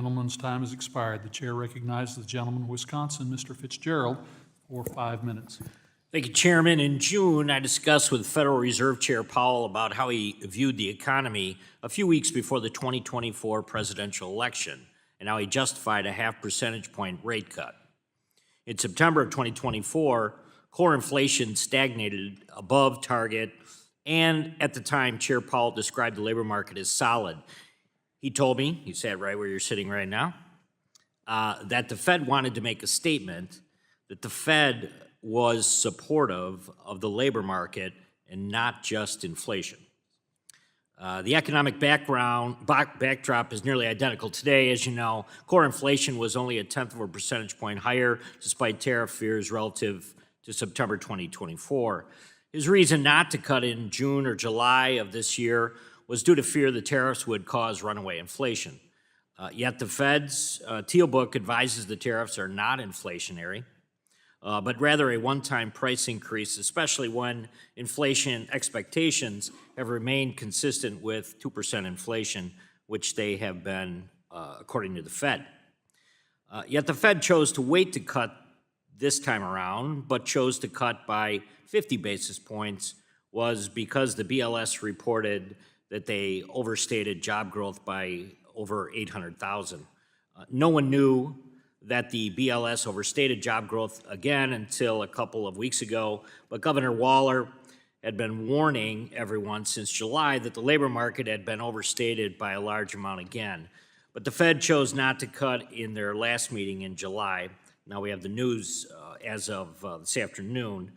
gentleman's time has expired. The chair recognizes the gentleman from Wisconsin, Mr. Fitzgerald, for 5 minutes. Thank you, Chairman. In June, I discussed with Federal Reserve Chair Powell about how he viewed the economy a few weeks before the 2024 presidential election and how he justified a half percentage point rate cut. In September of 2024, core inflation stagnated above target, and at the time, Chair Powell described the labor market as solid. He told me, he sat right where you're sitting right now, that the Fed wanted to make a statement that the Fed was supportive of the labor market and not just inflation. The economic backdrop is nearly identical today. As you know, core inflation was only 1/10 of a percentage point higher despite tariff fears relative to September 2024. His reason not to cut in June or July of this year was due to fear the tariffs would cause runaway inflation. Yet the Fed's Teal Book advises the tariffs are not inflationary, but rather a one-time price increase, especially when inflation expectations have remained consistent with 2% inflation, which they have been, according to the Fed. Yet the Fed chose to wait to cut this time around, but chose to cut by 50 basis points, was because the BLS reported that they overstated job growth by over 800,000. No one knew that the BLS overstated job growth again until a couple of weeks ago, but Governor Waller had been warning everyone since July that the labor market had been overstated by a large amount again. But the Fed chose not to cut in their last meeting in July. Now we have the news as of this afternoon.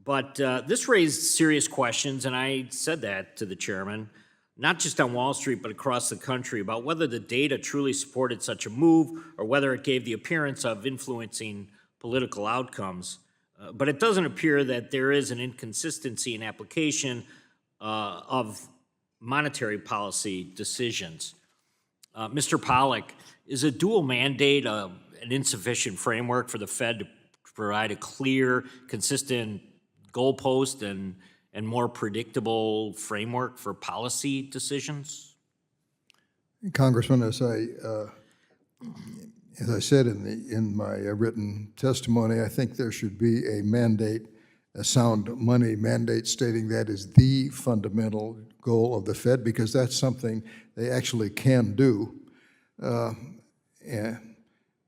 But this raised serious questions, and I said that to the chairman, not just on Wall Street, but across the country, about whether the data truly supported such a move or whether it gave the appearance of influencing political outcomes. But it doesn't appear that there is an inconsistency in application of monetary policy decisions. Mr. Pollock, is a dual mandate an insufficient framework for the Fed to provide a clear, consistent goalpost and more predictable framework for policy decisions? Congressman, as I said in my written testimony, I think there should be a mandate, a sound money mandate, stating that is the fundamental goal of the Fed, because that's something they actually can do.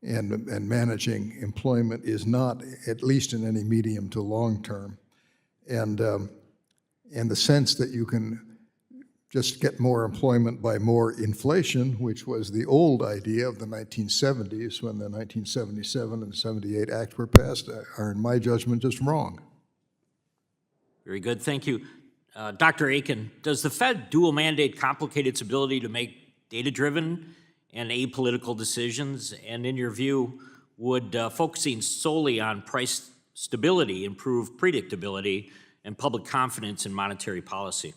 And managing employment is not, at least in any medium to long term. And the sense that you can just get more employment by more inflation, which was the old idea of the 1970s when the 1977 and 78 Act were passed, are, in my judgment, just wrong. Very good, thank you. Dr. Aiken, does the Fed dual mandate complicate its ability to make data-driven and apolitical decisions? And in your view, would focusing solely on price stability improve predictability and public confidence in monetary policy?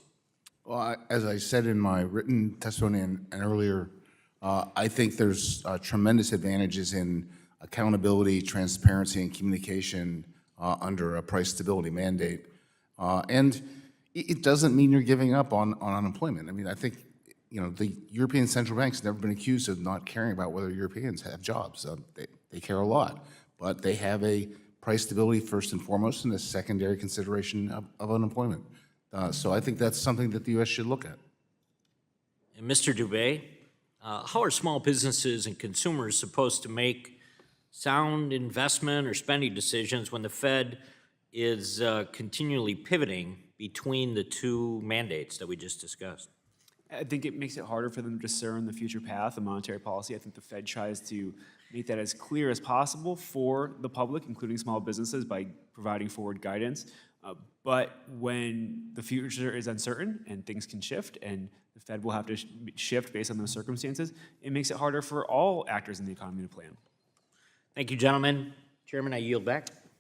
Well, as I said in my written testimony and earlier, I think there's tremendous advantages in accountability, transparency, and communication under a price stability mandate. And it doesn't mean you're giving up on unemployment. I mean, I think, you know, the European Central Bank's never been accused of not caring about whether Europeans have jobs. They care a lot, but they have a price stability first and foremost and a secondary consideration of unemployment. So I think that's something that the U.S. should look at. And Mr. Dubé, how are small businesses and consumers supposed to make sound investment or spending decisions when the Fed is continually pivoting between the two mandates that we just discussed? I think it makes it harder for them to discern the future path of monetary policy. I think the Fed tries to make that as clear as possible for the public, including small businesses, by providing forward guidance. But when the future is uncertain and things can shift, and the Fed will have to shift based on those circumstances, it makes it harder for all actors in the economy to plan. Thank you, gentlemen. Chairman, I yield back.